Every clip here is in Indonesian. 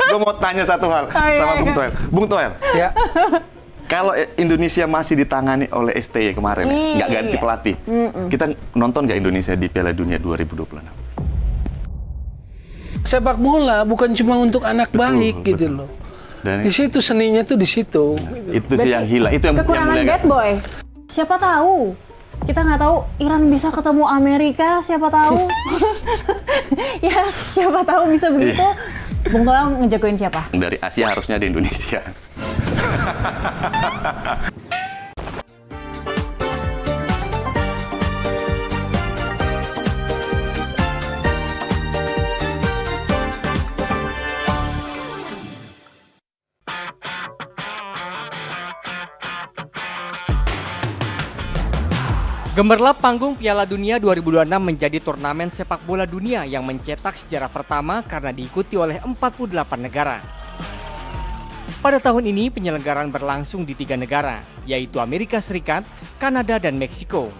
Gue mau tanya satu hal sama Bung Toel. Bung Toel, Ya. kalau Indonesia masih ditangani oleh STY kemarin, nggak ganti pelatih, kita nonton nggak Indonesia di Piala Dunia 2026? Sepak bola bukan cuma untuk anak baik gitu loh. Dan Di situ seninya tuh di situ. itu sih yang hilang, itu yang Kekurangan mulai bad boy. Siapa tahu? Kita nggak tahu Iran bisa ketemu Amerika, siapa tahu? Ya, siapa tahu bisa begitu. Bung Toel ngejagoin siapa? dari Asia harusnya di Indonesia. Gemerlap panggung Piala Dunia 2026 menjadi turnamen sepak bola dunia yang mencetak sejarah pertama karena diikuti oleh 48 negara. Pada tahun ini penyelenggaraan berlangsung di 3 negara, yaitu Amerika Serikat, Kanada, dan Meksiko.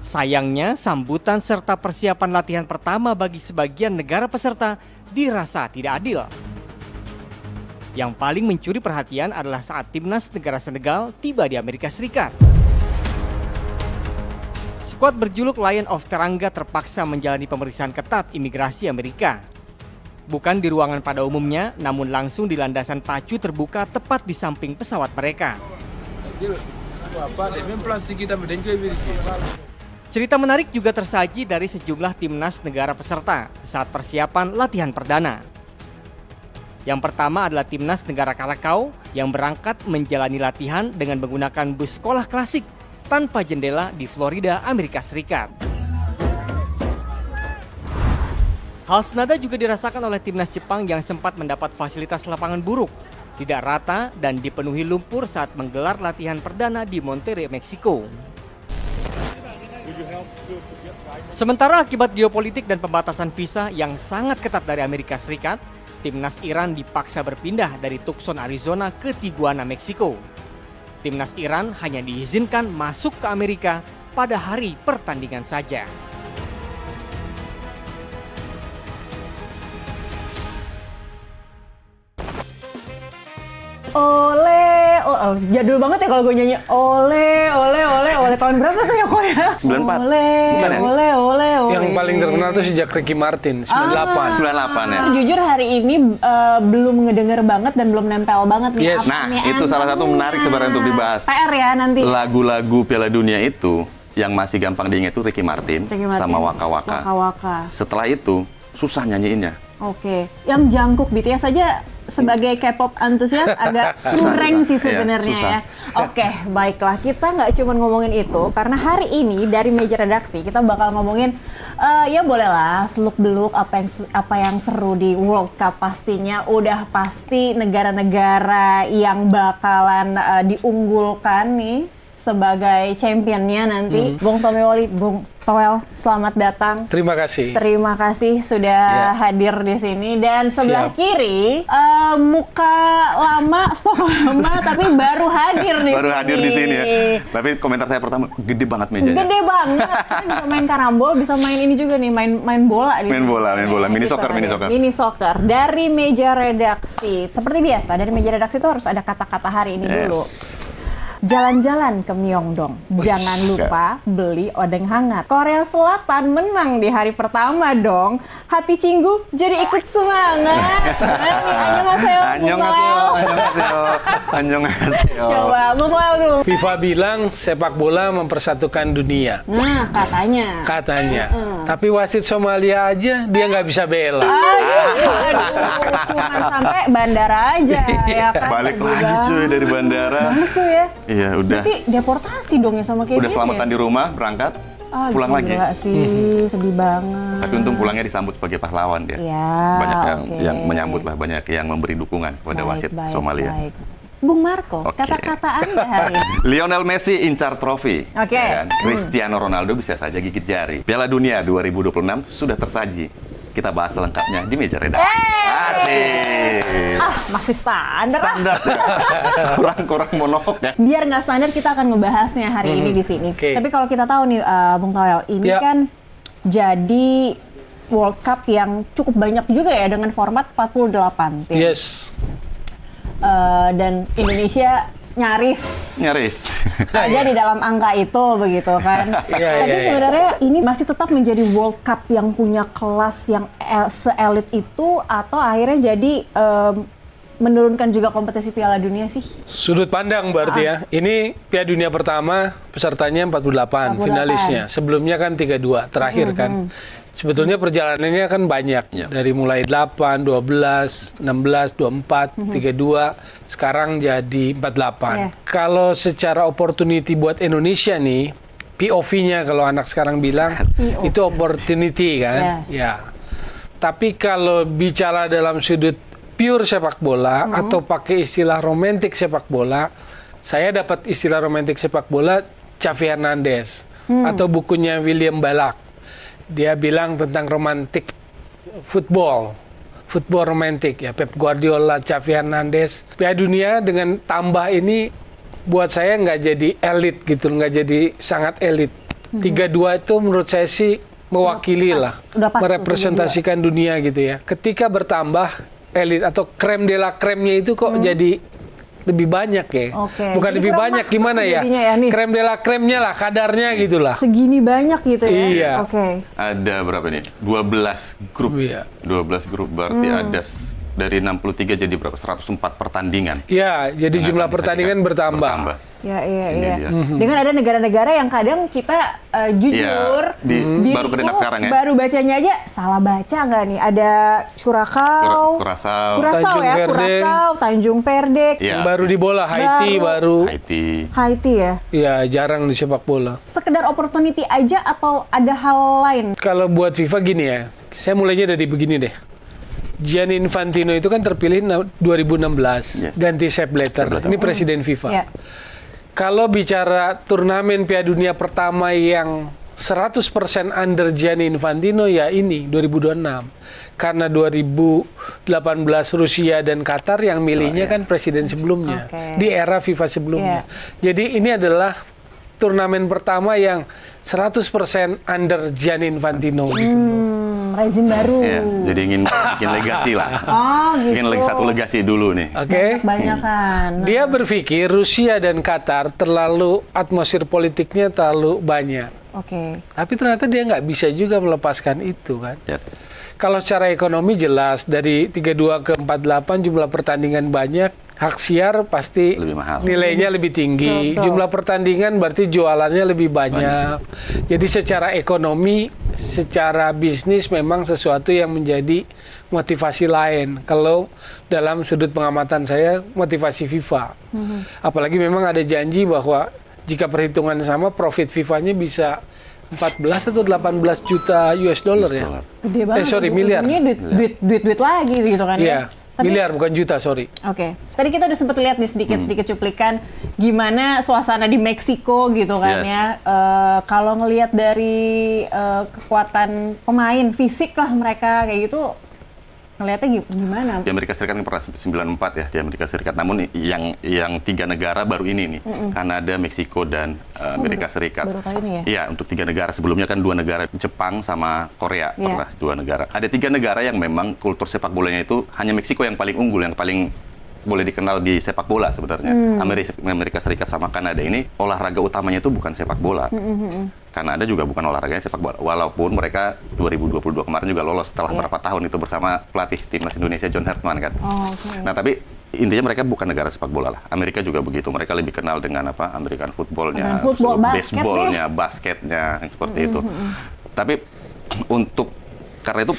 Sayangnya, sambutan serta persiapan latihan pertama bagi sebagian negara peserta dirasa tidak adil. Yang paling mencuri perhatian adalah saat timnas negara Senegal tiba di Amerika Serikat. Skuad berjuluk Lion of Teranga terpaksa menjalani pemeriksaan ketat imigrasi Amerika. Bukan di ruangan pada umumnya, namun langsung di landasan pacu terbuka tepat di samping pesawat mereka. Cerita menarik juga tersaji dari sejumlah timnas negara peserta saat persiapan latihan perdana. Yang pertama adalah timnas negara Kalakau yang berangkat menjalani latihan dengan menggunakan bus sekolah klasik tanpa jendela di Florida, Amerika Serikat. Hal senada juga dirasakan oleh timnas Jepang yang sempat mendapat fasilitas lapangan buruk, tidak rata dan dipenuhi lumpur saat menggelar latihan perdana di Monterrey, Meksiko. Sementara akibat geopolitik dan pembatasan visa yang sangat ketat dari Amerika Serikat, timnas Iran dipaksa berpindah dari Tucson, Arizona ke Tijuana, Meksiko. Timnas Iran hanya diizinkan masuk ke Amerika pada hari pertandingan saja. Ole, jadul banget ya kalau gue nyanyi ole tahun berapa tuh ya kok ya? 94. Ole, Bukan ya? ole. Yang paling terkenal tuh sejak Ricky Martin 98. 98 ya. Jujur hari ini belum ngedenger banget dan belum nempel banget nih. Yes. Apa Nah, nih, itu salah satu menarik sebenarnya untuk dibahas. PR ya nanti. Lagu-lagu Piala Dunia itu yang masih gampang diingat itu Ricky Martin sama Waka Waka. Waka. Setelah itu susah nyanyiinnya. Oke, yang Jungkook BTS saja sebagai K-pop antusias agak kurang sih sebenarnya susah. ya. Oke, baiklah, kita nggak cuma ngomongin itu karena hari ini dari meja redaksi kita bakal ngomongin ya bolehlah seluk-beluk apa yang seru di World Cup. Pastinya udah pasti negara-negara yang bakalan diunggulkan nih sebagai championnya nanti. Bung Toel, selamat datang. Terima kasih. Terima kasih sudah hadir di sini. Dan sebelah Siap. kiri, muka lama, stok lama, tapi baru hadir di sini. Baru hadir di sini ya. Tapi komentar saya pertama, gede banget mejanya. Gede banget. Kita bisa main karambol, bisa main ini juga nih, main bola. Main bola. Mini Gitu soccer, aja. mini soccer. Mini soccer. Dari meja redaksi. Seperti biasa, dari meja redaksi itu harus ada kata-kata hari ini dulu. Jalan-jalan ke Myeongdong. Jangan lupa beli odeng hangat. Korea Selatan menang di hari pertama dong. Hati Cinggu jadi ikut semangat. Annyeonghaseyo. Annyeonghaseyo. Coba, Bung Toel dulu. FIFA bilang sepak bola mempersatukan dunia. Nah, Katanya. Tapi wasit Somalia aja dia nggak bisa bela. Aduh, cuma sampai bandara aja ya kan. Balik lagi cuy dari bandara. Balik tuh ya. Iya, udah. Berarti deportasi dong ya sama kayak Udah selamatan di rumah, berangkat, pulang lagi. Gila sih, sedih banget. Tapi untung pulangnya disambut sebagai pahlawan dia. Ya, Banyak oke. yang menyambut lah, banyak yang memberi dukungan kepada wasit Somalia. Baik. Bung Marco, Oke. kata-kata Anda hari ini. Lionel Messi incar trofi. Oke. Ya kan? Cristiano Ronaldo bisa saja gigit jari. Piala Dunia 2026 sudah tersaji. Kita bahas lengkapnya di meja redaksi. Asik. Masih standar lah. Standar. Kurang monolog ya. Biar nggak standar, kita akan ngebahasnya hari ini di sini. Oke. Tapi kalau kita tahu nih, Bung Toel, ini Ya. kan jadi World Cup yang cukup banyak juga ya dengan format 48 tim. Yes. Dan Indonesia nyaris ada di dalam angka itu begitu kan. Tapi sebenarnya ini masih tetap menjadi World Cup yang punya kelas yang se-elit itu atau akhirnya jadi menurunkan juga kompetisi Piala Dunia sih? Sudut pandang berarti ya. Ini Piala Dunia pertama pesertanya 48, finalisnya. Sebelumnya kan 32, terakhir kan. Sebetulnya perjalanannya kan banyak. Dari mulai 8, 12, 16, 24, 32, sekarang jadi 48. Kalau secara opportunity buat Indonesia nih, POV-nya kalau anak sekarang bilang, itu opportunity kan. Ya. Tapi kalau bicara dalam sudut pure sepak bola atau pakai istilah romantik sepak bola, saya dapat istilah romantik sepak bola Xavi Hernandez atau bukunya William Ballack. Dia bilang tentang romantik football romantik ya. Pep Guardiola, Xavi Hernandez. Piala Dunia dengan tambah ini buat saya nggak jadi elit gitu, nggak jadi sangat elit. 32 itu menurut saya sih mewakili lah, merepresentasikan dunia gitu ya. Ketika bertambah elit atau krem de la kremnya itu kok jadi lebih banyak ya. Bukan jadi lebih banyak gimana ya? Krem de la kremnya lah, kadarnya gitulah. Segini banyak gitu ya? Iya. Ada berapa nih? 12 grup. 12 grup berarti ada dari 63 jadi berapa? 104 pertandingan. Iya, jadi jumlah pertandingan bertambah. Iya. Dengan ada negara-negara yang kadang kita jujur baru kedengar sekarang ya. Baru bacanya aja salah baca nggak nih? Ada Curacao, Tanjung Verde, yang baru di bola Haiti. Haiti ya. Iya, jarang di sepak bola. Sekedar opportunity aja atau ada hal lain? Kalau buat FIFA gini ya, saya mulainya dari begini deh. Gianni Infantino itu kan terpilih 2016, ganti Sepp Blatter. Ini presiden FIFA. Kalau bicara turnamen Piala Dunia pertama yang 100% under Gianni Infantino ya ini 2026. Karena 2018 Rusia dan Qatar yang milihnya kan presiden sebelumnya di era FIFA sebelumnya. Jadi ini adalah turnamen pertama yang 100% under Gianni Infantino gitu. Rezim baru. Jadi ingin bikin legasi lah. Gitu. Ingin lagi satu legasi dulu nih. Banyak-banyakan. Dia berpikir Rusia dan Qatar terlalu atmosfer politiknya terlalu banyak. Tapi ternyata dia nggak bisa juga melepaskan itu kan. Kalau secara ekonomi jelas dari 32 ke 48 jumlah pertandingan banyak, hak siar pasti lebih mahal. Nilainya lebih tinggi. Jumlah pertandingan berarti jualannya lebih banyak. Jadi secara ekonomi, secara bisnis memang sesuatu yang menjadi motivasi lain. Kalau dalam sudut pengamatan saya, motivasi FIFA. Apalagi memang ada janji bahwa jika perhitungan sama, profit FIFA-nya bisa 14 atau 18 juta US dollar ya. Gede banget. Miliar. Ini duit lagi gitu kan ya. Miliar bukan juta, sorry. Tadi kita udah sempat lihat nih sedikit cuplikan gimana suasana di Meksiko gitu kan ya. Kalau ngelihat dari kekuatan pemain, fisik lah mereka kayak gitu, ngelihatnya gimana? Di Amerika Serikat kan pernah 94 ya di Amerika Serikat. Namun yang 3 negara baru ini nih, Kanada, Meksiko dan Amerika Serikat. Baru kali ini ya? Iya, untuk 3 negara. Sebelumnya kan 2 negara, Jepang sama Korea pernah 2 negara. Ada 3 negara yang memang kultur sepak bolanya itu hanya Meksiko yang paling unggul, yang paling boleh dikenal di sepak bola sebenarnya. Amerika Serikat sama Kanada ini olahraga utamanya itu bukan sepak bola. Kanada juga bukan olahraganya sepak bola. Walaupun mereka 2022 kemarin juga lolos setelah berapa tahun itu bersama pelatih timnas Indonesia John Hertman kan. Nah, tapi intinya mereka bukan negara sepak bola lah. Amerika juga begitu. Mereka lebih kenal dengan apa? American footballnya, baseballnya, basketnya, yang seperti itu. Tapi karena itu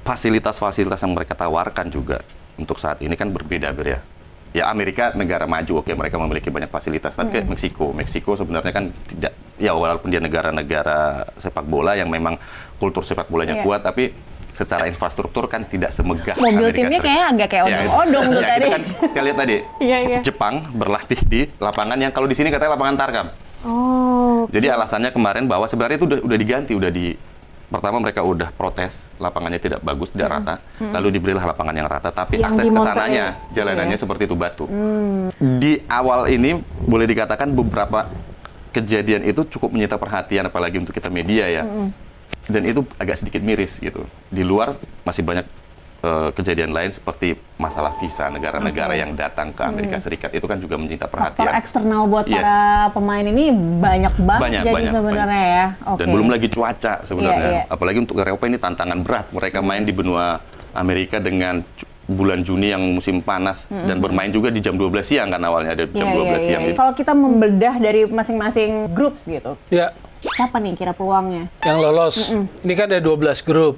fasilitas-fasilitas yang mereka tawarkan juga untuk saat ini kan berbeda-beda. Ya Amerika negara maju, mereka memiliki banyak fasilitas. Tapi kayak Meksiko sebenarnya kan tidak, ya walaupun dia negara-negara sepak bola yang memang kultur sepak bolanya kuat, tapi secara infrastruktur kan tidak semegah mobil Amerika timnya kayak agak kayak odong-odong tuh tadi. Kan, kita lihat tadi, Jepang berlatih di lapangan yang kalau di sini katanya lapangan Tarkam. Jadi alasannya kemarin bahwa sebenarnya itu udah diganti, pertama mereka udah protes lapangannya tidak bagus, tidak rata, lalu diberilah lapangan yang rata, tapi akses ke sananya jalanannya seperti itu batu. Di awal ini boleh dikatakan beberapa kejadian itu cukup menyita perhatian, apalagi untuk kita media ya. Dan itu agak sedikit miris gitu. Di luar masih banyak kejadian lain seperti masalah visa negara-negara yang datang ke Amerika Serikat itu kan juga menyita perhatian. Faktor eksternal buat para pemain ini banyak banget sebenarnya ya. Dan belum lagi cuaca sebenarnya. Apalagi untuk Eropa ini tantangan berat. Mereka main di benua Amerika dengan bulan Juni yang musim panas dan bermain juga di jam 12 siang kan awalnya ada jam 12 siang. Kalau kita membedah dari masing-masing grup gitu. Ya. Siapa nih kira peluangnya? Yang lolos. Ini kan ada 12 grup.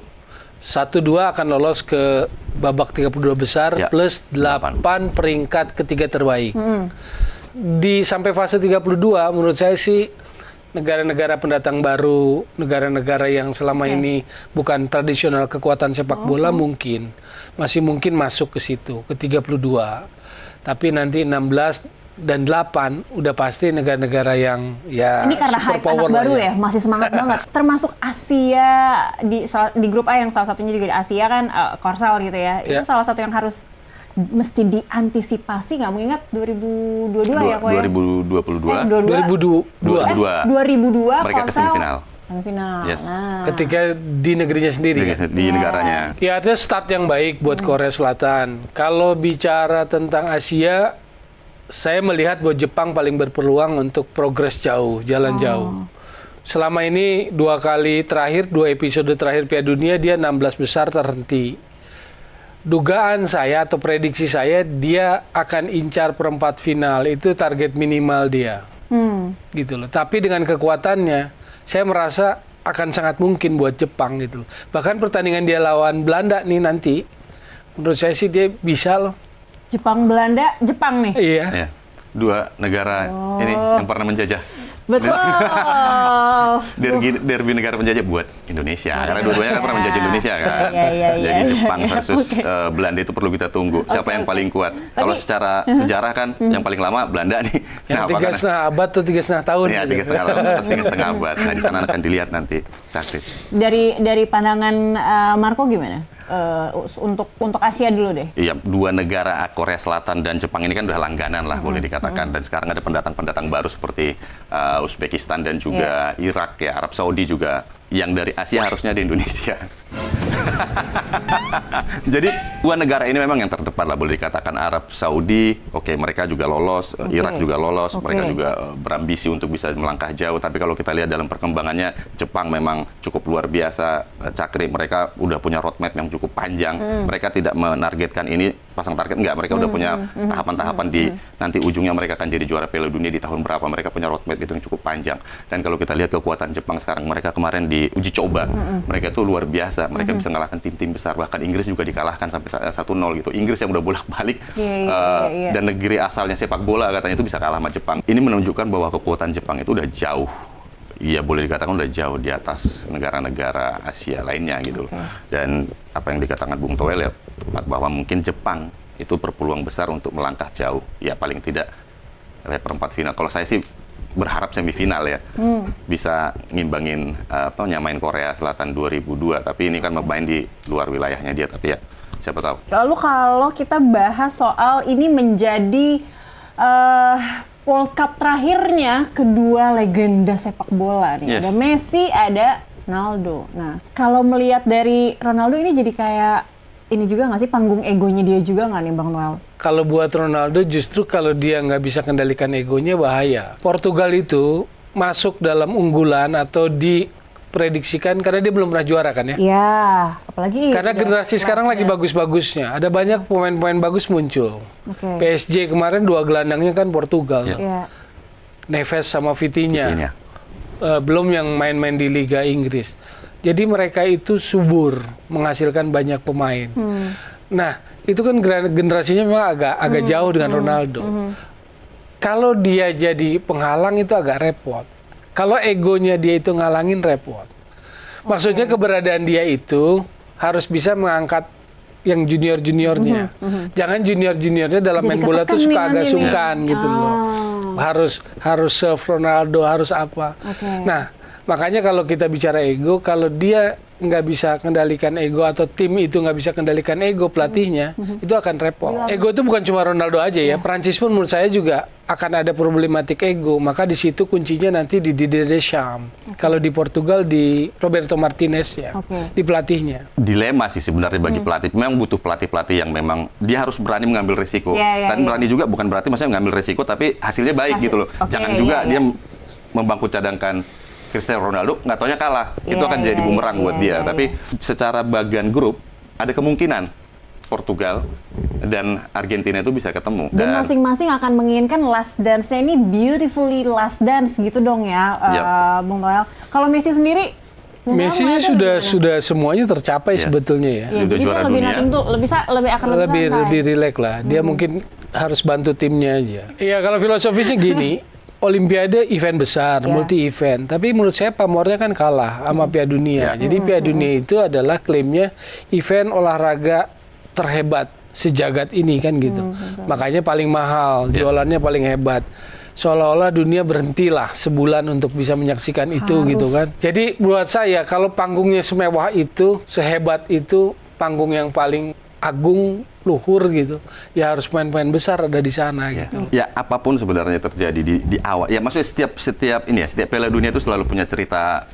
1-2 akan lolos ke babak 32 besar plus 8 peringkat ketiga terbaik. Di sampai fase 32 menurut saya sih negara-negara pendatang baru, negara-negara yang selama ini bukan tradisional kekuatan sepak bola masih mungkin masuk ke situ, ke 32. Tapi nanti 16 dan 8 udah pasti negara-negara yang ya ini karena hype anak baru ya, masih semangat banget. Termasuk Asia di grup A yang salah satunya juga di Asia kan Korsel gitu ya. Itu salah satu yang harus mesti diantisipasi nggak? Mengingat 2022 ya kok ya? 2002 mereka ke semifinal. Yes. Nah. Ketika di negerinya sendiri di negaranya. Ya ada start yang baik buat Korea Selatan. Kalau bicara tentang Asia, saya melihat bahwa Jepang paling berpeluang untuk progres jauh, jalan jauh. Selama ini 2 episode terakhir Piala Dunia dia 16 besar terhenti. Dugaan saya atau prediksi saya dia akan incar perempat final, itu target minimal dia. Gitu loh. Tapi dengan kekuatannya, saya merasa akan sangat mungkin buat Jepang gitu. Bahkan pertandingan dia lawan Belanda nih nanti, menurut saya sih dia bisa loh. Jepang, Belanda, Jepang nih. Iya. 2 negara ini yang pernah menjajah. Betul. Derby negara penjajah buat Indonesia. Karena dua-duanya kan pernah menjajah Indonesia kan. Jadi Jepang versus Belanda itu perlu kita tunggu. Siapa yang paling kuat? Kalau secara sejarah kan yang paling lama Belanda nih. Yang 3,5 abad atau 3,5 tahun. Iya, 3,5 abad. Nah, di sana akan dilihat nanti. Cakrit. Dari pandangan Marco gimana? Untuk Asia dulu deh. Iya, 2 negara Korea Selatan dan Jepang ini kan udah langganan lah boleh dikatakan. Dan sekarang ada pendatang-pendatang baru seperti Uzbekistan dan juga Irak ya, Arab Saudi juga. Yang dari Asia harusnya di Indonesia. Jadi 2 negara ini memang yang terdepan lah boleh dikatakan. Arab Saudi, mereka juga lolos, Irak juga lolos, mereka juga berambisi untuk bisa melangkah jauh. Tapi kalau kita lihat dalam perkembangannya, Jepang memang cukup luar biasa. Cakri, mereka udah punya roadmap yang cukup panjang. Mereka tidak menargetkan ini pasang target, enggak. Mereka udah punya tahapan-tahapan di nanti ujungnya mereka akan jadi juara Piala Dunia di tahun berapa. Mereka punya roadmap itu yang cukup panjang. Dan kalau kita lihat kekuatan Jepang sekarang, mereka kemarin di uji coba, mereka itu luar biasa. Mereka bisa mengalahkan tim-tim besar, bahkan Inggris juga dikalahkan sampai 1-0 gitu. Inggris yang udah bolak-balik dan negeri asalnya sepak bola katanya itu bisa kalah sama Jepang. Ini menunjukkan bahwa kekuatan Jepang itu udah jauh, iya boleh dikatakan udah jauh di atas negara-negara Asia lainnya gitu. Dan apa yang dikatakan Bung Toel ya tepat, bahwa mungkin Jepang itu berpeluang besar untuk melangkah jauh. Ya paling tidak perempat final. Kalau saya sih berharap semifinal ya, bisa ngimbangin nyamain Korea Selatan 2002, tapi ini kan main di luar wilayahnya dia, tapi ya siapa tahu. Lalu kalau kita bahas soal ini menjadi World Cup terakhirnya kedua legenda sepak bola nih, ada Messi, ada Ronaldo. Nah, kalau melihat dari Ronaldo ini jadi kayak ini juga nggak sih, panggung egonya dia juga nggak nih Bang Noel? Kalau buat Ronaldo justru kalau dia nggak bisa kendalikan egonya bahaya. Portugal itu masuk dalam unggulan atau diprediksikan karena dia belum pernah juara kan ya? Iya, apalagi karena generasi sekarang lagi bagus-bagusnya. Ada banyak pemain-pemain bagus muncul. PSG kemarin 2 gelandangnya kan Portugal. Neves sama Vitinha. Belum yang main-main di Liga Inggris. Jadi mereka itu subur, menghasilkan banyak pemain. Nah, itu kan generasinya memang agak jauh dengan Ronaldo. Kalau dia jadi penghalang itu agak repot. Kalau egonya dia itu ngalangin, repot. Maksudnya keberadaan dia itu harus bisa mengangkat yang junior-juniornya. Jangan junior-juniornya dalam main bola tuh suka agak sungkan gitu loh. Harus serve Ronaldo, harus apa. Nah, Makanya kalau kita bicara ego, kalau dia nggak bisa kendalikan ego atau tim itu nggak bisa kendalikan ego pelatihnya, itu akan repot. Ego itu bukan cuma Ronaldo aja ya. Prancis pun menurut saya juga akan ada problematik ego. Maka di situ kuncinya nanti di Didier Deschamps. Kalau di Portugal di Roberto Martinez ya, di pelatihnya. Dilema sih sebenarnya bagi pelatih. Memang butuh pelatih-pelatih yang memang dia harus berani mengambil risiko. Dan berani juga bukan berarti maksudnya mengambil risiko tapi hasilnya baik gitu loh. Jangan juga dia membangku cadangkan Cristiano Ronaldo, nggak taunya kalah. Itu akan jadi bumerang buat dia. Tapi secara bagian grup, ada kemungkinan Portugal dan Argentina itu bisa ketemu. Dan masing-masing akan menginginkan last dance-nya ini beautifully last dance gitu dong ya, Bung Noel. Kalau Messi sendiri, Messi sudah semuanya tercapai sebetulnya ya. Jadi juara lebih dunia. Lebih rileks lah. Dia mungkin harus bantu timnya aja. Iya, kalau filosofisnya gini. Olimpiade event besar, multi event. Tapi menurut saya pamornya kan kalah sama Piala Dunia. Jadi Piala Dunia itu adalah klaimnya event olahraga terhebat sejagat ini kan gitu. Makanya paling mahal, jualannya paling hebat. Seolah-olah dunia berhentilah sebulan untuk bisa menyaksikan itu gitu kan. Jadi buat saya kalau panggungnya semewah itu, sehebat itu, panggung yang paling agung, luhur gitu, ya harus pemain-pemain besar ada di sana gitu. Ya apapun sebenarnya terjadi di awal. Ya maksudnya setiap Piala Dunia itu selalu punya cerita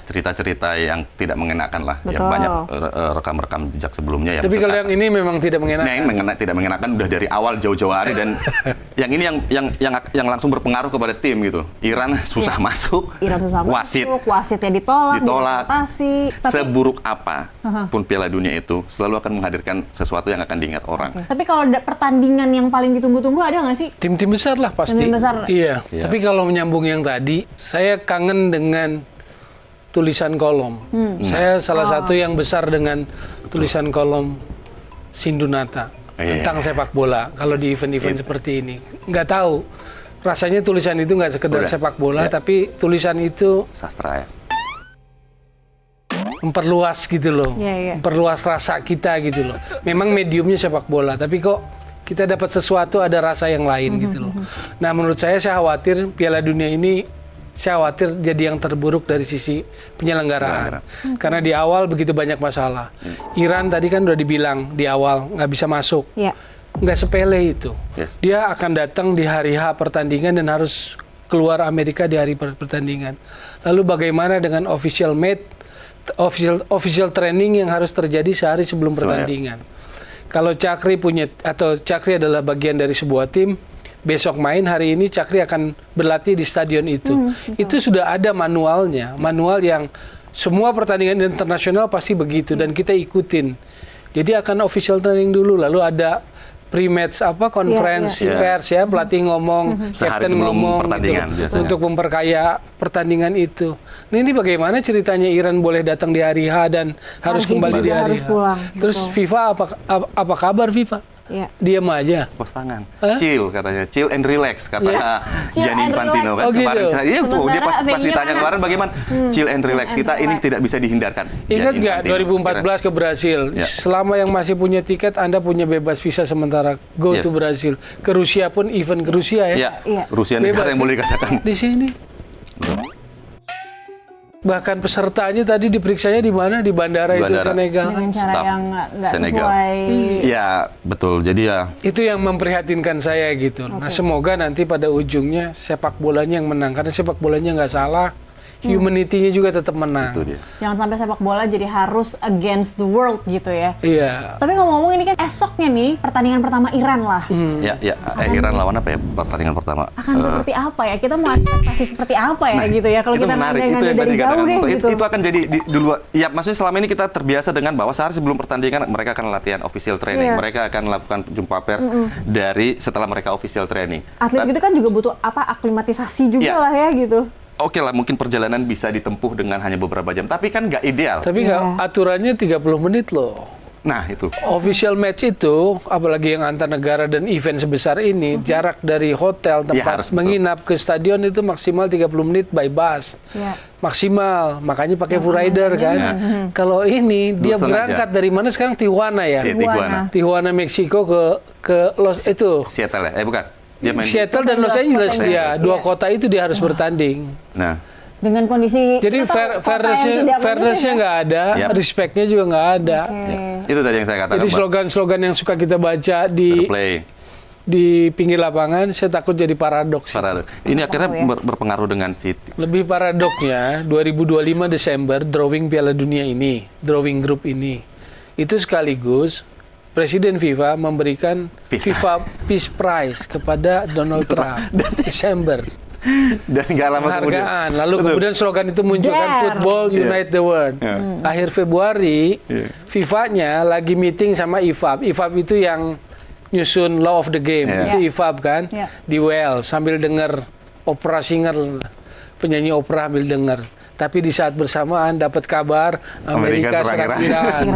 yang tidak mengenakan lah. Yang banyak rekam-rekam jejak sebelumnya. Tapi kalau yang ini memang tidak mengenakan. Yang tidak mengenakan udah dari awal jauh-jauh hari dan yang ini yang langsung berpengaruh kepada tim gitu. Iran susah masuk. Wasitnya ditolak. Seburuk apa pun Piala Dunia itu selalu akan menghadirkan sesuatu yang akan diingat orang. Tapi kalau pertandingan yang paling ditunggu-tunggu ada nggak sih? Tim-tim besar lah pasti. Tim besar. Iya. Tapi kalau menyambung yang tadi, saya kangen dengan tulisan kolom. Saya salah satu yang besar dengan tulisan kolom Sindunata tentang sepak bola. Kalau di event-event seperti ini, nggak tahu. Rasanya tulisan itu nggak sekedar sepak bola, tapi tulisan itu sastra ya. Memperluas gitu loh, memperluas rasa kita gitu loh. Memang mediumnya sepak bola, tapi kok kita dapat sesuatu ada rasa yang lain gitu loh. Nah menurut saya khawatir Piala Dunia ini, saya khawatir jadi yang terburuk dari sisi penyelenggaraan. Karena di awal begitu banyak masalah. Iran tadi kan udah dibilang di awal nggak bisa masuk, nggak sepele itu. Dia akan datang di hari H pertandingan dan harus keluar Amerika di hari pertandingan. Lalu bagaimana dengan official official training yang harus terjadi sehari sebelum pertandingan. Kalau Chakri Chakri adalah bagian dari sebuah tim, besok main, hari ini Chakri akan berlatih di stadion itu. Itu sudah ada manualnya, manual yang semua pertandingan internasional pasti begitu dan kita ikutin. Jadi akan official training dulu, lalu ada pre-match konferensi pers ya, pelatih ngomong, kapten ngomong gitu, untuk memperkaya pertandingan itu. Nah, ini bagaimana ceritanya Iran boleh datang di hari H dan harus kembali di hari H. Terus FIFA apa kabar FIFA? Diam aja. Pos tangan. Chill katanya. Chill and relax kata Gianni Infantino kan kemarin. Iya tuh dia pas ditanya kemarin bagaimana chill and relax kita ini tidak bisa dihindarkan. Ingat nggak 2014 ke Brasil? Selama yang masih punya tiket Anda punya bebas visa sementara go to Brasil. Ke Rusia pun event ke Rusia ya. Rusia negara yang boleh dikatakan. Di sini. Bahkan pesertanya tadi diperiksanya di mana? Di bandara itu Senegal. Dengan cara yang nggak sesuai. Ya betul. Jadi ya. Itu yang memprihatinkan saya gitu. Nah semoga nanti pada ujungnya sepak bolanya yang menang. Karena sepak bolanya nggak salah. Humanity-nya juga tetap menang. Jangan sampai sepak bola jadi harus against the world gitu ya. Iya. Tapi ngomong-ngomong ini kan esoknya nih pertandingan pertama Iran lah. Iran lawan apa ya pertandingan pertama? Akan seperti apa ya? Kita mau ekspektasi seperti apa ya gitu ya? Kalau kita nanya dari jauh deh gitu. Itu akan jadi dulu. Ya maksudnya selama ini kita terbiasa dengan bahwa sehari sebelum pertandingan mereka akan latihan official training. Mereka akan melakukan jumpa pers dari setelah mereka official training. Atlet itu kan juga butuh aklimatisasi juga lah ya gitu. Oke lah, mungkin perjalanan bisa ditempuh dengan hanya beberapa jam, tapi kan nggak ideal. Tapi aturannya 30 menit loh. Nah itu. Official match itu, apalagi yang antar negara dan event sebesar ini, jarak dari hotel tempat menginap ke stadion itu maksimal 30 menit by bus. Maksimal, makanya pakai full rider kan. Kalau ini dia berangkat dari mana sekarang? Tijuana ya. Tijuana Meksiko ke Seattle ya? Bukan. Seattle dan Los Angeles, dua kota itu dia harus bertanding. Nah, Dengan kondisi Jadi kita tahu kota yang tidak fairness-nya nggak ada, Yap. respect-nya juga nggak ada. Oke. Itu tadi yang saya katakan. Jadi Mbak. slogan-slogan yang suka kita baca Fair play. di pinggir lapangan, saya takut jadi paradoks. Ini akhirnya ya. berpengaruh dengan City. Lebih paradoksnya, 2025 Desember, drawing Piala Dunia ini, drawing grup ini, itu sekaligus Presiden FIFA memberikan FIFA Peace Prize kepada Donald Trump. Desember. Dan nggak lama kemudian. Penghargaan. Lalu kemudian slogan itu muncul kan, Dare. Football Unite the World. Akhir Februari, FIFA-nya lagi meeting sama IFAB. IFAB itu yang nyusun Law of the Game. Itu IFAB kan, di Wales sambil dengar opera singer, penyanyi opera sambil dengar. Tapi di saat bersamaan dapat kabar Amerika serang Iran.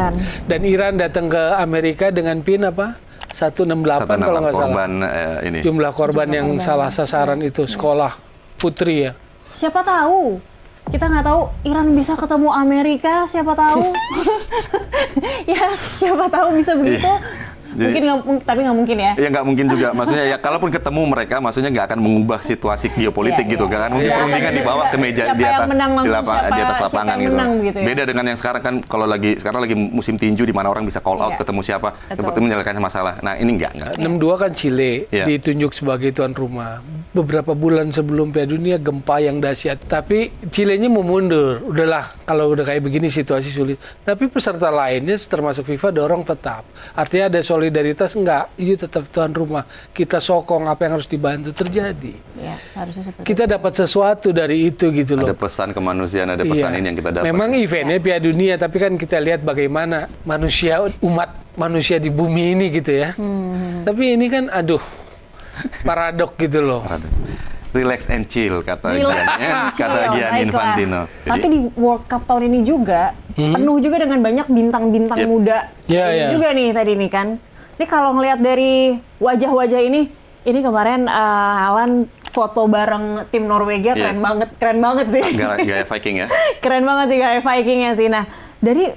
Dan Iran datang ke Amerika dengan pin apa? 168 kalau nggak salah. Ini. Jumlah korban yang salah sasaran itu sekolah putri ya. Siapa tahu? Kita nggak tahu Iran bisa ketemu Amerika, siapa tahu? Ya, siapa tahu bisa begitu. Jadi, Mungkin tapi nggak mungkin ya. Ya nggak mungkin juga, maksudnya ya kalaupun ketemu mereka, maksudnya nggak akan mengubah situasi geopolitik gitu, nggak akan mungkin perundingan dibawa ke meja Siapa di yang atas menang langsung di atas siapa lapangan yang gitu. menang gitu ya. Beda dengan yang sekarang kan, kalau sekarang lagi musim tinju di mana orang bisa call out ketemu siapa, seperti menyelesaikan masalah. Nah ini nggak. 62 kan Chile ditunjuk sebagai tuan rumah. Beberapa bulan sebelum Piala Dunia gempa yang dahsyat. Tapi Chilenya mau mundur. Udahlah, kalau udah kayak begini situasi sulit. Tapi peserta lainnya termasuk FIFA dorong tetap. Artinya ada solidaritas enggak? Ini tetap tuan rumah. Kita sokong apa yang harus dibantu terjadi. Ya, harusnya seperti Kita dapat sesuatu dari itu gitu loh. Ada pesan kemanusiaan, ada pesan ini yang kita dapat. Memang eventnya Piala Dunia, tapi kan kita lihat bagaimana umat manusia di bumi ini gitu ya. Tapi ini kan aduh, paradok gitu loh. Relax and chill kata Relax Gianni, and chill, kata Gianni baiklah. Infantino. Tapi di World Cup tahun ini juga penuh juga dengan banyak bintang-bintang muda. Juga nih tadi nih kan. Ini kalau ngelihat dari wajah-wajah ini kemarin Alan foto bareng tim Norwegia keren banget sih. Gaya Viking ya. Keren banget sih gaya Vikingnya sih. Nah, dari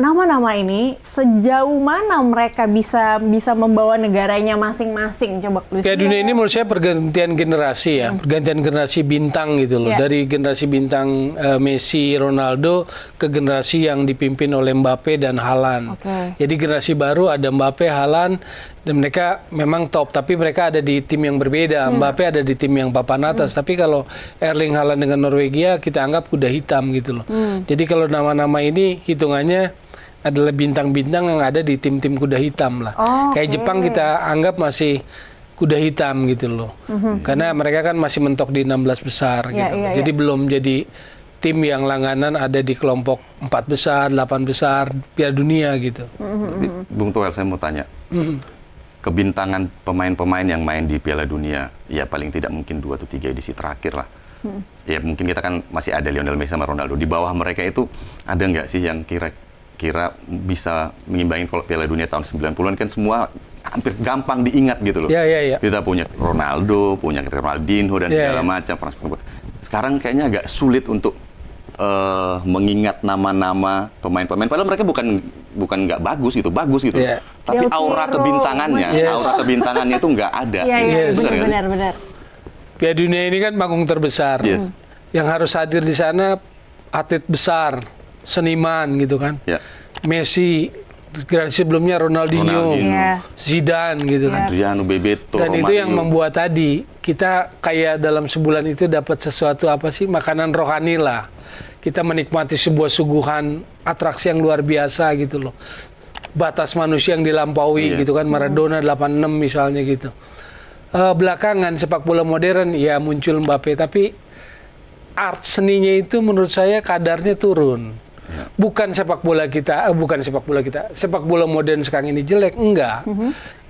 nama-nama ini sejauh mana mereka bisa membawa negaranya masing-masing? Coba Piala Dunia ini menurut saya pergantian generasi ya, pergantian generasi bintang gitu loh. Dari generasi bintang Messi, Ronaldo ke generasi yang dipimpin oleh Mbappe dan Haaland. Jadi generasi baru ada Mbappe, Haaland, dan mereka memang top, tapi mereka ada di tim yang berbeda. Mbappe ada di tim yang papan atas. Tapi kalau Erling Haaland dengan Norwegia kita anggap kuda hitam gitu loh. Jadi kalau nama-nama ini hitungannya adalah bintang-bintang yang ada di tim-tim kuda hitam lah. Kayak Jepang kita anggap masih kuda hitam gitu loh. Karena mereka kan masih mentok di 16 besar gitu. Jadi belum jadi tim yang langganan ada di kelompok 4 besar, 8 besar Piala Dunia gitu. Bung Toel, saya mau tanya. Kebintangan pemain-pemain yang main di Piala Dunia, ya paling tidak mungkin 2 atau 3 edisi terakhir lah. Ya mungkin kita kan masih ada Lionel Messi sama Ronaldo. Di bawah mereka itu ada nggak sih yang kira bisa mengimbangi kalau Piala Dunia tahun 90-an kan semua hampir gampang diingat gitu loh. Kita punya Ronaldo, punya Ronaldinho dan segala macam. Sekarang kayaknya agak sulit untuk mengingat nama-nama pemain-pemain. Padahal mereka bukan nggak bagus gitu. Tapi aura kebintangannya itu nggak ada. Benar. Piala Dunia ini kan panggung terbesar. Yang harus hadir di sana atlet besar, seniman gitu kan. Messi, generasi sebelumnya Ronaldinho. Zidane gitu kan. Adriano, Bebeto, dan Romario. itu yang membuat tadi kita kayak dalam sebulan itu dapat sesuatu makanan rohani lah. Kita menikmati sebuah suguhan atraksi yang luar biasa gitu loh. Batas manusia yang dilampaui gitu kan. Maradona 86 misalnya gitu. Belakangan sepak bola modern ya muncul Mbappe, tapi art seninya itu menurut saya kadarnya turun. Bukan sepak bola kita, sepak bola modern sekarang ini jelek, enggak.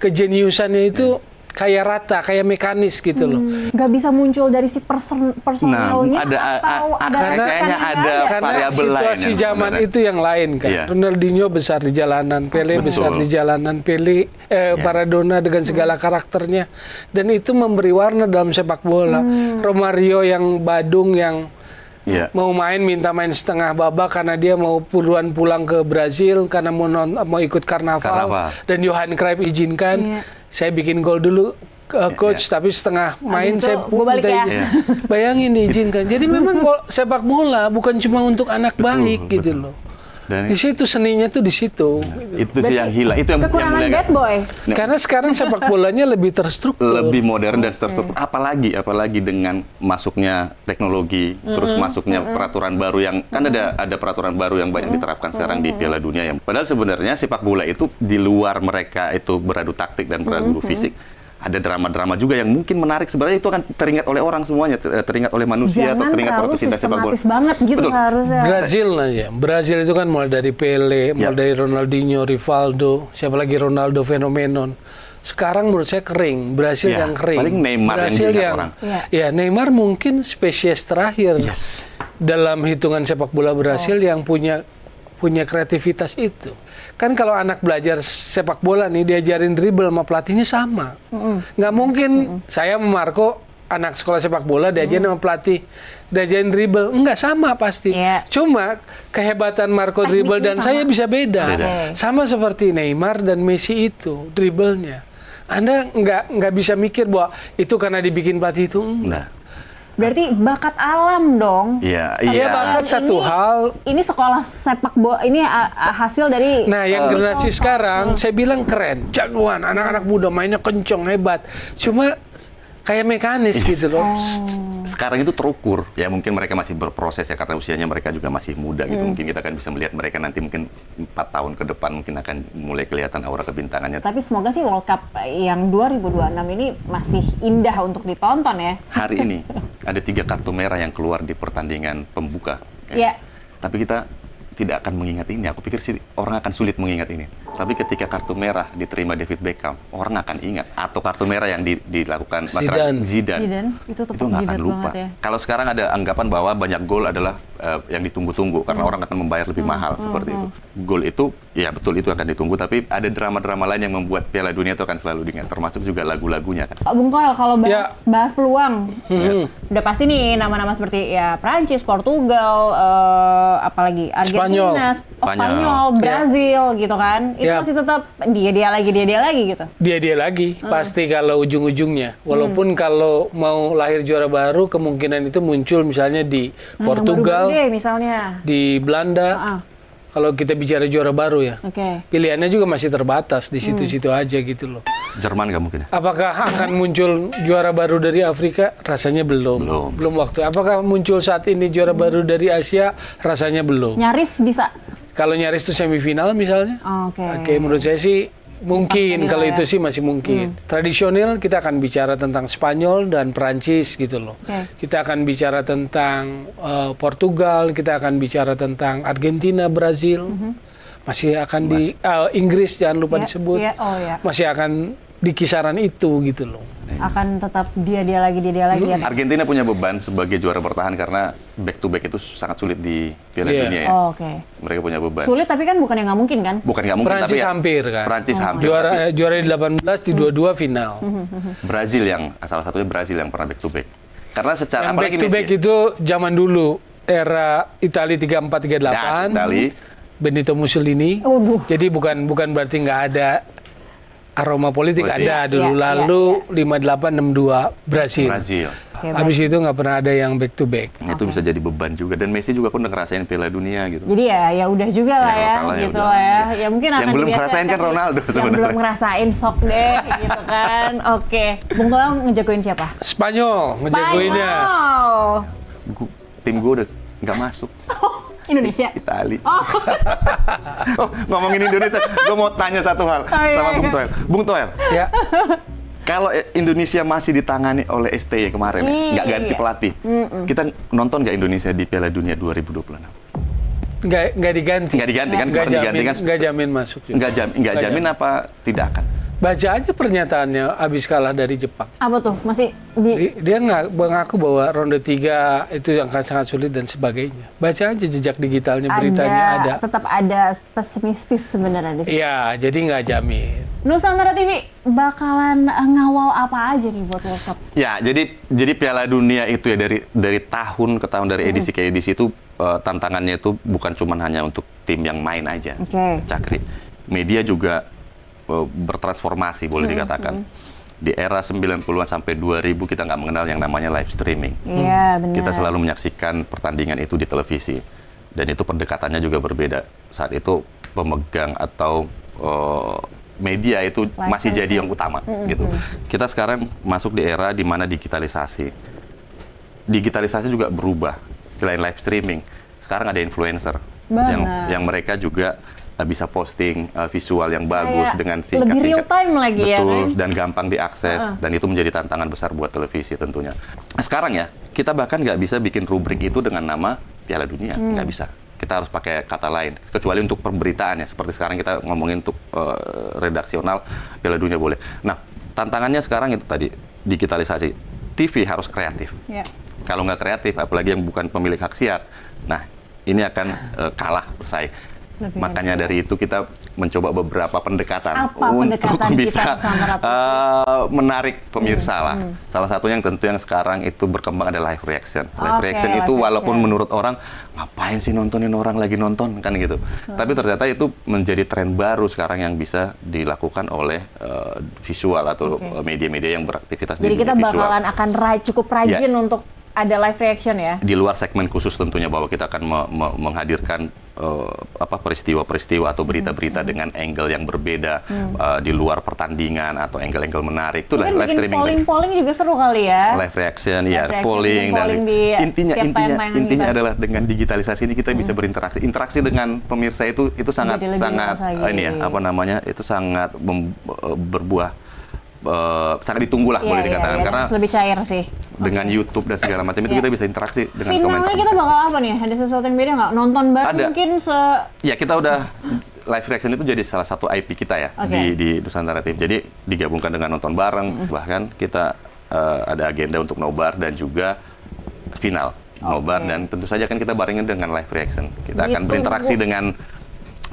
Kejeniusannya itu kayak rata, kayak mekanis gitu loh. Nggak bisa muncul dari si personalnya kayaknya ada variabel lain. Situasi zaman itu yang lain kan. Ronaldinho besar di jalanan, Pele besar di jalanan, Maradona dengan segala karakternya. Dan itu memberi warna dalam sepak bola. Romario yang badung yang mau minta main setengah babak karena dia mau puluhan pulang ke Brazil karena mau ikut karnaval. Dan Johan Cruyff izinkan, saya bikin gol dulu, coach tapi setengah main itu saya gua balik ya. Iya. Bayangin diizinkan. Jadi memang sepak bola bukan cuma untuk anak baik gitu loh. Dan Di situ seninya tuh di situ. itu sih yang hilang. Itu yang Kekurangan mulai bad boy. Karena sekarang sepak bolanya lebih terstruktur. lebih modern dan terstruktur. Apalagi dengan masuknya teknologi, terus masuknya peraturan baru yang kan ada peraturan baru yang banyak diterapkan sekarang di Piala Dunia yang padahal sebenarnya sepak bola itu di luar mereka itu beradu taktik dan beradu fisik. Ada drama-drama juga yang mungkin menarik, sebenarnya itu akan teringat oleh orang semuanya, teringat oleh manusia atau Jangan teringat oleh terlalu pecinta sepak bola. sistematis banget gitu Betul. harusnya. Brazil aja. Brazil itu kan mulai dari Pele, mulai Ya. dari Ronaldinho, Rivaldo, siapa lagi Ronaldo Fenomenon. Sekarang menurut saya kering, Brazil Ya, yang kering. paling Neymar yang Brazil diingat orang. Ya, Neymar mungkin spesies terakhir Yes. dalam hitungan sepak bola Brazil yang punya kreativitas itu. Kan kalau anak belajar sepak bola nih diajarin dribble sama pelatihnya sama. Nggak mungkin saya sama Marco anak sekolah sepak bola diajarin sama pelatih diajarin dribble, nggak sama pasti. Iya. Cuma kehebatan Marco dribble dan sama. saya bisa beda. Beda. Sama seperti Neymar dan Messi itu dribblenya. Anda nggak bisa mikir bahwa itu karena dibikin pelatih itu. Nah, Berarti bakat alam dong. iya, Iya, iya. bakat satu hal. Ini sekolah sepak bola, ini hasil dari Nah, yang generasi sekarang, saya bilang keren, jagoan, anak-anak muda mainnya kenceng, hebat. Cuma kayak mekanis gitu loh. Sekarang itu terukur. Ya mungkin mereka masih berproses ya karena usianya mereka juga masih muda gitu. Mungkin kita akan bisa melihat mereka nanti mungkin 4 tahun ke depan mungkin akan mulai kelihatan aura kebintangannya. Tapi semoga sih World Cup yang 2026 ini masih indah untuk ditonton ya. Hari ini ada 3 kartu merah yang keluar di pertandingan pembuka. Iya. Tapi kita tidak akan mengingat ini. Aku pikir sih orang akan sulit mengingat ini. Tapi ketika kartu merah diterima David Beckham, orang akan ingat. Atau kartu merah yang dilakukan Zidane. Zidane, itu tetap nggak akan jidat lupa. banget ya. Kalau sekarang ada anggapan bahwa banyak gol adalah yang ditunggu-tunggu karena orang akan membayar lebih mahal seperti itu. Gol itu, ya betul itu akan ditunggu. Tapi ada drama-drama lain yang membuat Piala Dunia itu akan selalu diingat. Termasuk juga lagu-lagunya kan. Bung Koel, kalau Ya. bahas peluang, Yes. udah pasti nih nama-nama seperti ya Prancis, Portugal, apalagi Argentina, Spanyol, Brazil gitu kan. Itu Ya. masih tetap dia lagi gitu. Dia lagi, pasti kalau ujung-ujungnya. Walaupun kalau mau lahir juara baru, kemungkinan itu muncul misalnya di Portugal, Yang baru-baru deh misalnya. di Belanda. Kalau kita bicara juara baru ya. Oke. Pilihannya juga masih terbatas di situ-situ aja gitu loh. Jerman nggak mungkin ya? Apakah akan muncul juara baru dari Afrika? Rasanya belum. Belum waktu. Apakah muncul saat ini juara baru dari Asia? Rasanya belum. Nyaris bisa. Kalau nyaris itu semifinal misalnya. Oke. Oke, menurut saya sih mungkin Empat kalau tadi lah itu ya. sih masih mungkin. Tradisional kita akan bicara tentang Spanyol dan Perancis gitu loh. Oke. Kita akan bicara tentang Portugal, kita akan bicara tentang Argentina, Brazil. Masih akan di Inggris jangan lupa Ya, disebut. ya, oh ya. Masih akan di kisaran itu gitu loh. Akan tetap dia lagi ya. Argentina punya beban sebagai juara bertahan karena back to back itu sangat sulit di Piala Iya. Dunia ya. Oh, oke. Mereka punya beban. Sulit tapi kan bukan yang nggak mungkin kan? Bukan nggak mungkin, Perancis tapi ya, hampir kan. Perancis hampir. tapi Juara di 18 di 22 final. Brazil yang salah satunya Brazil yang pernah back to back. Karena secara Yang back apalagi to back Messi, itu zaman dulu era Italia 34-38. ya, Itali, Benito Mussolini. Waduh. Jadi bukan berarti nggak ada aroma politik, Politik. ada dulu. Iya, Lalu 58-62 Brasil. Brazil. Oke, Habis itu nggak pernah ada yang back to back. Itu bisa jadi beban juga dan Messi juga pun udah ngerasain Piala Dunia gitu. Jadi ya udah juga lah Ya, ya, kalau kalah ya gitu udah. lah ya. Ya mungkin Yang akan belum dibiasakan. ngerasain kan Ronaldo Yang sebenarnya. belum ngerasain sok deh, gitu kan. Oke, Bung Toel ngejagoin siapa? Spanyol ngejagoinnya. Spanyol. Tim gue udah nggak masuk. Indonesia. Itali. Oh, ngomongin Indonesia, gue mau tanya satu hal iya, sama Bung iya. Toel. Bung Toel, Ya. kalau Indonesia masih ditangani oleh STY kemarin, ya, nggak ganti Iya. pelatih, kita nonton nggak Indonesia di Piala Dunia 2026? Nggak diganti. Nggak diganti kan? Nggak Kemarin diganti jamin, kan? nggak jamin masuk. juga. Nggak jamin apa tidak akan? Baca aja pernyataannya abis kalah dari Jepang. Apa tuh? Masih di Dia nggak mengaku bahwa ronde 3 itu akan sangat sulit dan sebagainya. Baca aja jejak digitalnya, beritanya ada. tetap ada pesimistis sebenarnya di situ. Iya, jadi nggak jamin. Nusantara TV bakalan ngawal apa aja nih buat World Cup? Ya, jadi Piala Dunia itu ya dari tahun ke tahun, dari edisi ke edisi itu tantangannya itu bukan cuma hanya untuk tim yang main aja. Oke. Cakri. Media juga bertransformasi boleh dikatakan. di era 90-an sampai 2000 kita nggak mengenal yang namanya live streaming. Iya, benar. Kita selalu menyaksikan pertandingan itu di televisi. Dan itu pendekatannya juga berbeda. Saat itu pemegang atau media itu masih jadi yang utama gitu. Kita sekarang masuk di era di mana digitalisasi. Digitalisasi juga berubah. Selain live streaming, sekarang ada influencer yang mereka juga bisa posting visual yang bagus dengan singkat-singkat. Lebih real time lagi. Betul, ya kan? dan gampang diakses, dan itu menjadi tantangan besar buat televisi tentunya. Sekarang ya, kita bahkan nggak bisa bikin rubrik itu dengan nama Piala Dunia, nggak bisa. Kita harus pakai kata lain, kecuali untuk pemberitaan ya, seperti sekarang kita ngomongin untuk redaksional, Piala Dunia boleh. Nah, tantangannya sekarang itu tadi, digitalisasi. TV harus kreatif. Yeah. Kalau nggak kreatif, apalagi yang bukan pemilik hak siar, nah ini akan kalah bersaing. Makanya dari itu kita mencoba beberapa pendekatan untuk bisa menarik pemirsa lah. Salah satunya yang tentu yang sekarang itu berkembang adalah live reaction. Live reaction itu walaupun menurut orang ngapain sih nontonin orang lagi nonton kan gitu. Tapi ternyata itu menjadi tren baru sekarang yang bisa dilakukan oleh visual atau media-media yang beraktivitas di dunia visual. Jadi kita bakalan akan cukup rajin untuk ada live reaction ya? Di luar segmen khusus tentunya bahwa kita akan menghadirkan peristiwa-peristiwa atau berita-berita dengan angle yang berbeda di luar pertandingan atau angle-angle menarik. Itu live streaming. Polling juga seru kali ya? Live reaction, ya, polling. Dan intinya adalah dengan digitalisasi ini kita bisa berinteraksi. Interaksi dengan pemirsa itu sangat berbuah. Sangat ditunggu lah boleh dikatakan karena lebih cair sih dengan YouTube dan segala macam itu kita bisa interaksi dengan komentar. Finalnya kita bakal apa nih? Ada sesuatu yang beda nggak? Nonton bareng mungkin Ya kita udah live reaction itu jadi salah satu IP kita ya di Nusantara TV. Jadi digabungkan dengan nonton bareng, bahkan kita ada agenda untuk nobar dan juga final nobar dan tentu saja kan kita barengin dengan live reaction. Kita akan berinteraksi dengan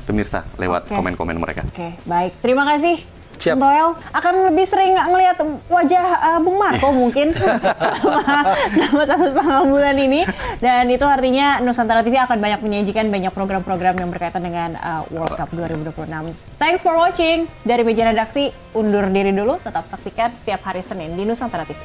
pemirsa lewat komen-komen mereka. Baik, terima kasih. Noel akan lebih sering ngelihat wajah Bung Marco mungkin selama 1,5 bulan ini, dan itu artinya Nusantara TV akan banyak menyajikan banyak program-program yang berkaitan dengan World Cup 2026. Thanks for watching. Dari meja redaksi undur diri dulu, tetap saksikan setiap hari Senin di Nusantara TV.